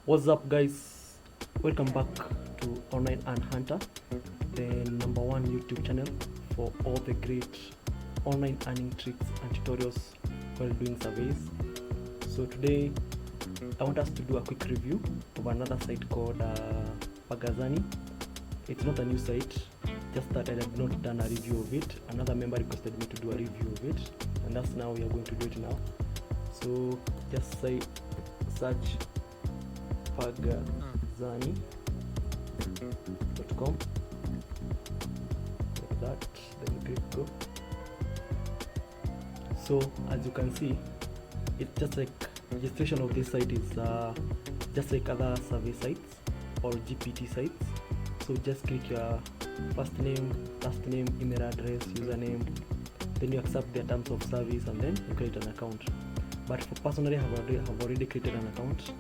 What's up, guys? Welcome back to Onlineearnhunter, the number one YouTube channel for all the great online earning tricks and tutorials while doing surveys. So today I want us to do a quick review of another site called Pagazani. It's not a new site, just that I have not done a review of it. Another member requested me to do a review of it, and that's now we are going to do it now. So just search Pagazani.com like that, then click go. So as you can see, it's just like registration of this site is just like other survey sites or GPT sites. So just click your first name, last name, email address, username, then you accept their terms of service, and then you create an account. But for personally, I have already created an account,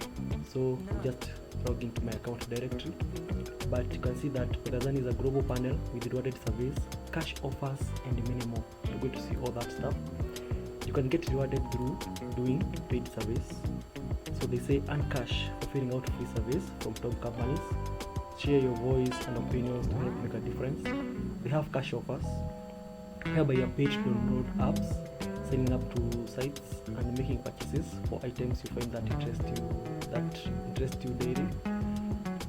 so just log into my account directly. But you can see that Pagazani is a global panel with rewarded surveys, cash offers, and many more. You're going to see all that stuff. You can get rewarded through doing paid surveys. So they say earn cash for filling out free surveys from top companies. Share your voice and opinions to help make a difference. They have cash offers, hereby you are paid to download apps, signing up to sites, and making purchases for items you find that interest you daily.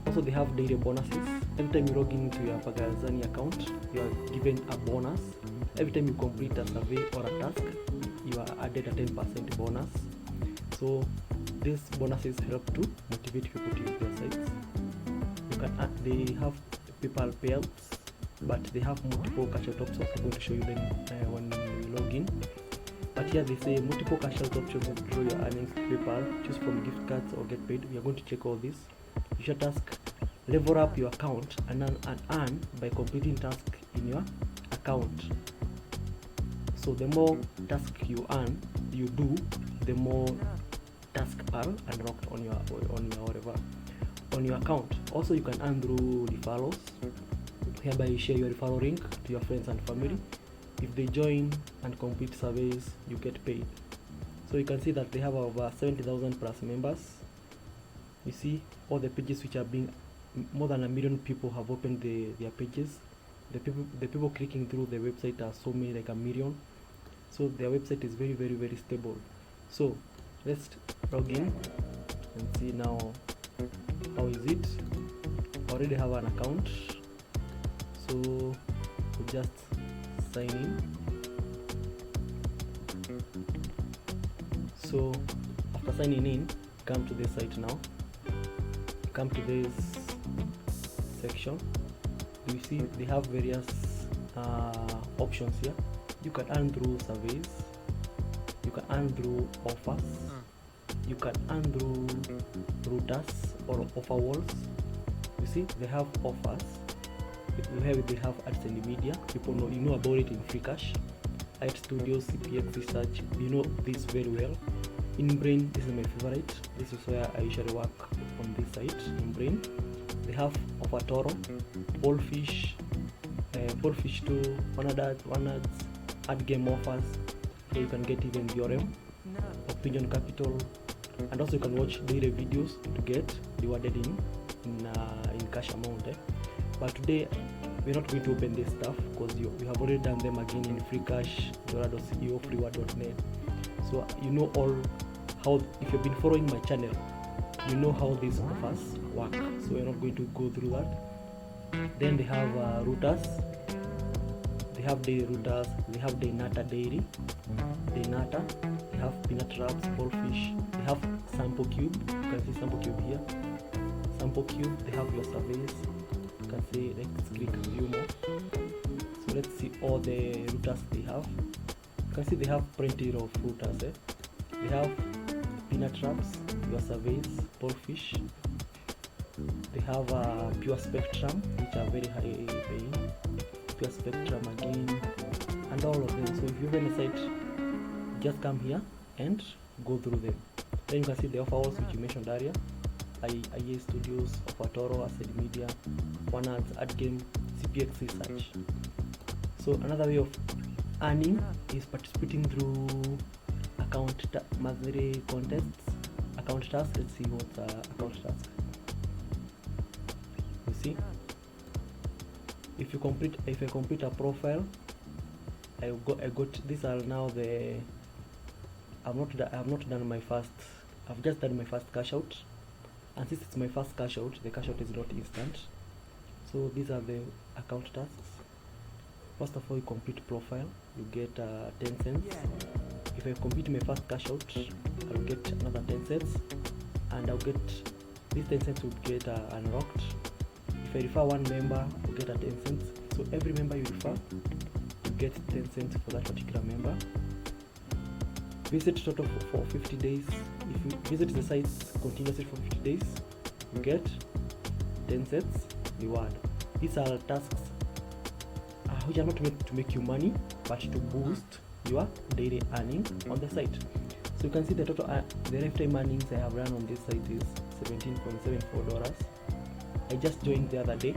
Also, they have daily bonuses. Every time you log into your Pagazani account, you are given a bonus. Every time you complete a survey or a task, you are added a 10% bonus. So these bonuses help to motivate people to use their sites. They have PayPal payouts, but they have multiple Cashout options. I'm going to show you them when you log in. But here they say multiple Cashout options to draw your earnings to PayPal, choose from gift cards or get paid. We are going to check all this. You should task level up your account and earn by completing tasks in your account. So the more tasks you do, the more tasks are unlocked on your account. Also, you can earn through referrals. Hereby you share your referral link to your friends and family. If they join and complete surveys, you get paid. So you can see that they have over 70,000 plus members. You see all the pages which are being, more than 1 million people have opened their pages. The people clicking through the website are so many, like 1 million. So their website is very, very, very stable. So let's log in and see now how is it. I already have an account, so we just sign in. So after signing in, come to this site now. Come to this section. You see they have various options here. You can earn through surveys, you can earn through offers, you can earn through routers or offer walls. You see they have offers. They have ads and media. People know, you know about it in Freecash, Ad Studios, CPX research. You know this very well. In Brain, this is my favorite. This is where I usually work on this site. In Brain, they have Offer Toro, Ballfish 2, one ads, ad game offers. So you can get even DRM, Opinion Capital, and also you can watch daily videos to get rewarded in cash amount. But today we're not going to open this stuff because we have already done them again in Freecash, Dora.co, Freeward.net. So you know all how, if you've been following my channel, you know how these offers work. So we're not going to go through that. Then they have routers. They have day routers. They have day nata daily. Day nata. They have peanut wraps, ballfish. They have sample cube. You can see sample cube here. Sample cube. They have your surveys. You can see, let's click view more. So let's see all the routers they have. You can see they have plenty of routers. They have peanut wraps, your surveys, ballfish. They have pure spectrum, which are very high paying. Pure spectrum again, and all of them. So if you have any site, just come here and go through them. Then you can see the offer walls which you mentioned earlier. IA Studios, Offer Toro, Asset Media, One Ads, Ad Game, CPX Research. So another way of earning is participating through account monthly contests, account task. Let's see what's account task. You see, if I complete a profile, I got these are now the I have not done my first. I've just done my first cash out, and since it's my first cash out, the cash out is not instant. So these are the account tasks. First of all, you complete profile, you get 10 cents. If I complete my first cash out, I'll get another 10 cents, and I'll get these 10 cents will get unlocked. If I refer one member, I'll get a 10 cents. So every member you refer, you get 10 cents for that particular member. Visit total for 50 days. If you visit the site continuously for 50 days, you get 10 cents reward. These are tasks which are not meant to make you money, but to boost your daily earning on the site. So you can see the total the lifetime earnings I have run on this site is $17.74. I just joined the other day,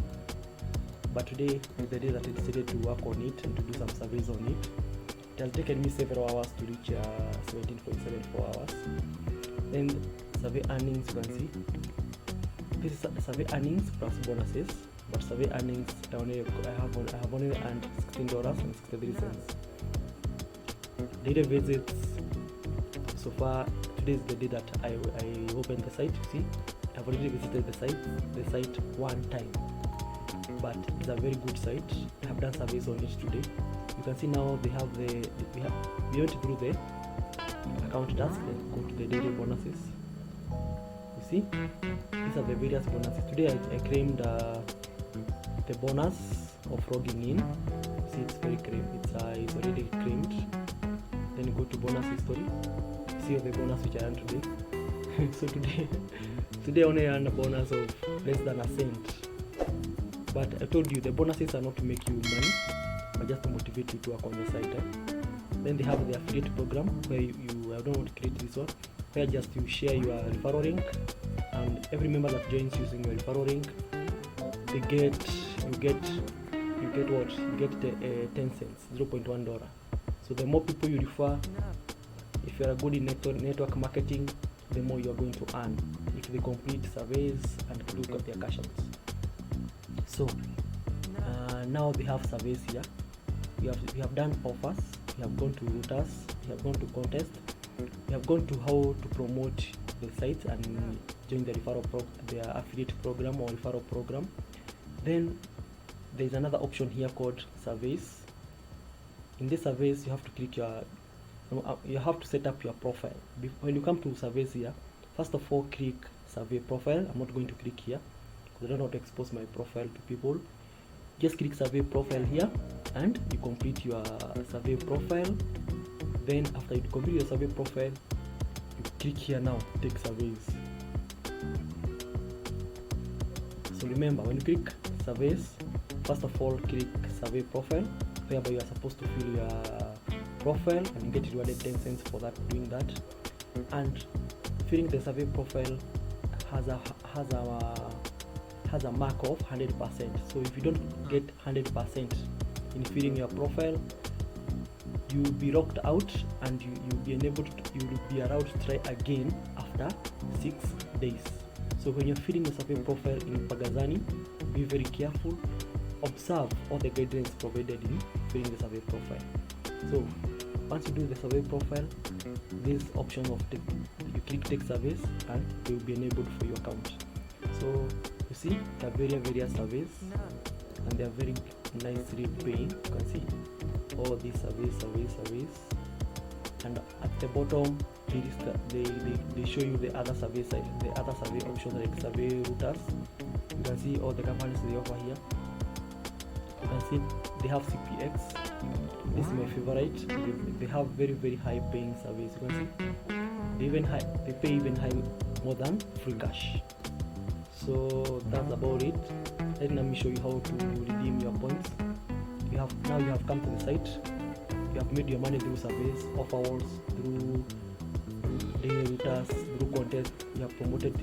but today is the day that I decided to work on it and to do some surveys on it. It has taken me several hours to reach 17.74 hours. Then survey earnings, you can see this is survey earnings plus bonuses, but survey earnings I have only earned $16.63. Daily visits, so far today is the day that I opened the site. You see, I've already visited the site one time, but it's a very good site. I have done surveys on it today. You can see now we went through the account task, then go to the daily bonuses. You see, these are the various bonuses. Today I claimed the bonus of logging in. See, it's very claimed. It's already claimed. Then you go to bonus history. See all the bonus which I earned today. So today I only earned a bonus of less than a cent. But I told you the bonuses are not to make you money, but just to motivate you to work on the site. Then they have the affiliate program where I don't want to create this one, where just you share your referral link, and every member that joins using your referral link, you get what? You get 10 cents, $0.1. So the more people you refer, if you are good in network marketing, the more you are going to earn if they complete surveys and look at their cash outs. So now they have surveys here. We have done offers, we have gone to routers, we have gone to contest, we have gone to how to promote the site and join the their affiliate program or referral program. Then there is another option here called surveys. In this surveys, you have to click you have to set up your profile. When you come to surveys here, first of all, click survey profile. I'm not going to click here because I don't want to expose my profile to people. Just click survey profile here and you complete your survey profile. Then after you complete your survey profile, you click here now, take surveys. So remember, when you click surveys, first of all click survey profile, whereby you are supposed to fill your profile and you get rewarded 10 cents for that, doing that. And filling the survey profile has a mark of 100%. So if you don't get 100% in filling your profile, you will be locked out and you will be allowed to try again after 6 days. So when you're filling the survey profile in Pagazani, be very careful. Observe all the guidelines provided in filling the survey profile. So once you do the survey profile, this option of you click take surveys and they will be enabled for your account. So you see, there are various surveys and they are very nicely paying. You can see all these surveys, and at the bottom they show you the other survey options like survey routers. You can see all the companies they offer here. You can see they have CPX. This is my favorite. They have very high paying surveys. You can see they pay even high, more than Freecash. So that's about it. Let me show you how to redeem your points. Now you have come to the site. You have made your money through surveys, offer walls, through daily routers, through contest. You have promoted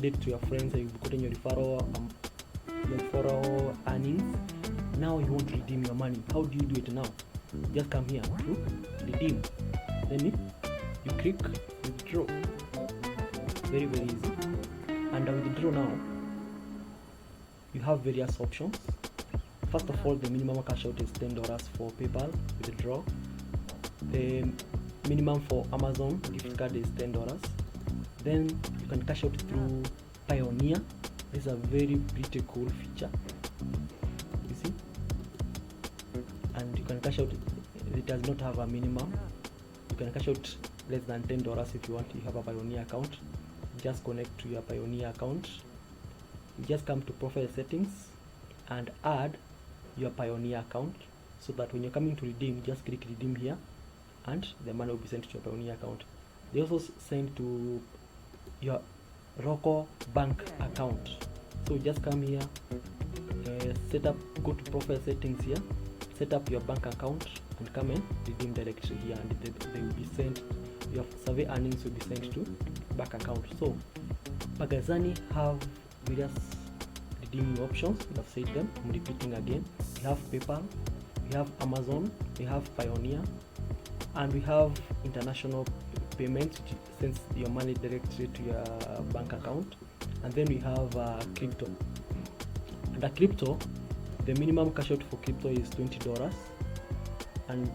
it to your friends, and you've gotten your referral earnings. Now you want to redeem your money. How do you do it now? Just come here to redeem. Then you click withdraw. Very easy. And withdraw now, you have various options. First of all, the minimum cash out is $10 for PayPal withdraw. The minimum for Amazon gift card is $10. Then you can cash out through Pioneer. This is a very pretty cool feature, you see. And you can cash out, it does not have a minimum. You can cash out less than $10 if you want. You have a Pioneer account, just connect to your Pioneer account. You just come to profile settings and add your Pioneer account, so that when you're coming to redeem, just click redeem here and the money will be sent to your Pioneer account. They also send to your local bank account. So just come here, set up, go to profile settings here, set up your bank account and come and redeem directly here, and they will be sent, your survey earnings will be sent to bank account. So Pagazani have various redeeming options. We have said them, I'm repeating again. We have PayPal, we have Amazon, we have Pioneer, and we have international payments, which sends your money directly to your bank account. And then we have crypto. And the crypto, the minimum cash out for crypto is $20, and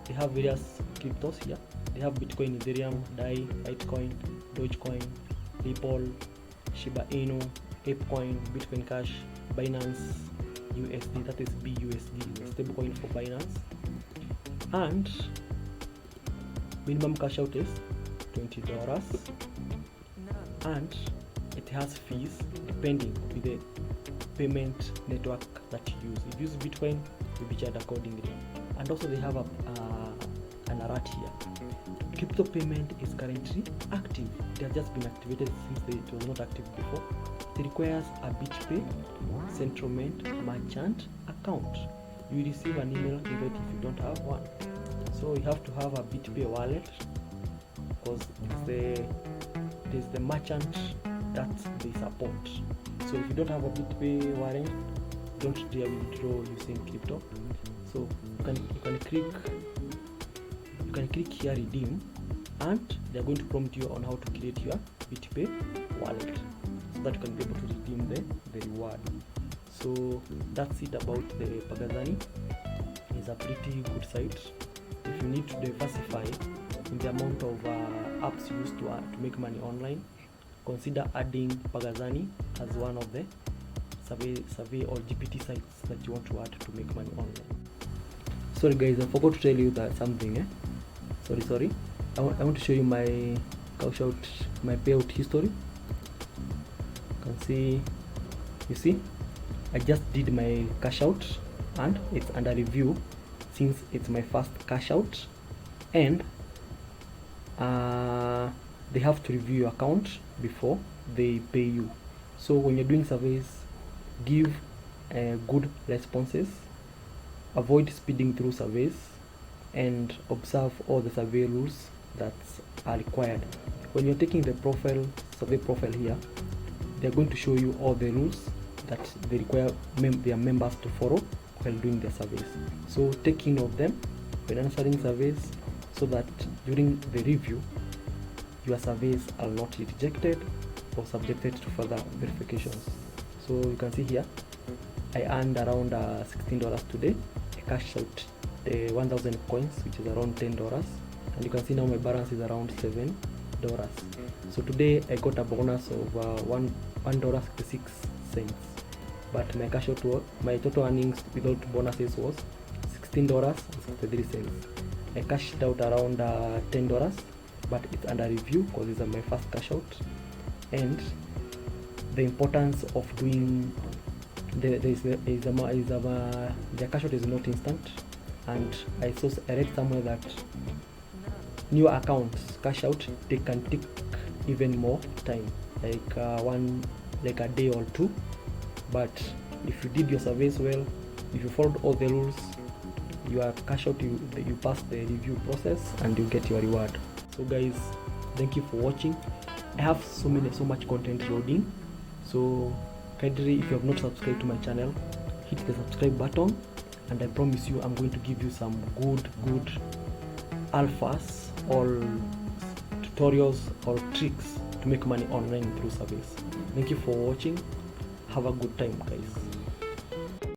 they have various cryptos here. They have Bitcoin, Ethereum, DAI, Litecoin, Dogecoin, Ripple, Shiba Inu, ApeCoin, Bitcoin Cash, Binance USD, that is BUSD, the stablecoin for Binance. And minimum cash out is $20, and it has fees depending with the payment network that you use. If you use Bitcoin, you'll be charged accordingly. And also they have an alert here. Crypto payment is currently active. It has just been activated since it was not active before. It requires a BitPay settlement merchant account. You will receive an email invite if you don't have one. So you have to have a BitPay wallet, because it is the merchant that they support. So if you don't have a BitPay wallet, don't dare withdraw using crypto. So you can click here redeem, and they're going to prompt you on how to create your BitPay wallet, so that you can be able to redeem the reward. So that's it about the Pagazani. It's a pretty good site. If you need to diversify in the amount of apps you use to make money online, consider adding Pagazani as one of the survey or GPT sites that you want to add to make money online. Sorry guys, I forgot to tell you that something. Sorry. I want to show you my Cashout, my payout history. You can see, you see, I just did my cash out and it's under review since it's my first cash out, and they have to review your account before they pay you. So when you're doing surveys, give good responses, avoid speeding through surveys, and observe all the survey rules that are required. When you're taking the survey profile here, they're going to show you all the rules that they require their members to follow while doing their surveys. So take note of them when answering surveys, so that during the review your surveys are not rejected or subjected to further verifications. So you can see here I earned around $16 today. I cashed out the 1,000 coins, which is around $10, and you can see now my balance is around $7. So today I got a bonus of $1.66, but my cash out, my total earnings without bonuses was $16.63. I cashed out around $10, but it's under review because it's my first cash out. And the importance of doing the cash out is not instant, and I read somewhere that new accounts cash out, they can take even more time, like a day or two. But if you did your surveys well, if you followed all the rules, your cash out, you pass the review process and you get your reward. So guys, thank you for watching. I have so much content loading, so kindly, if you have not subscribed to my channel, hit the subscribe button, and I promise you I'm going to give you some good alphas or tutorials or tricks to make money online through surveys. Thank you for watching. Have a good time, guys.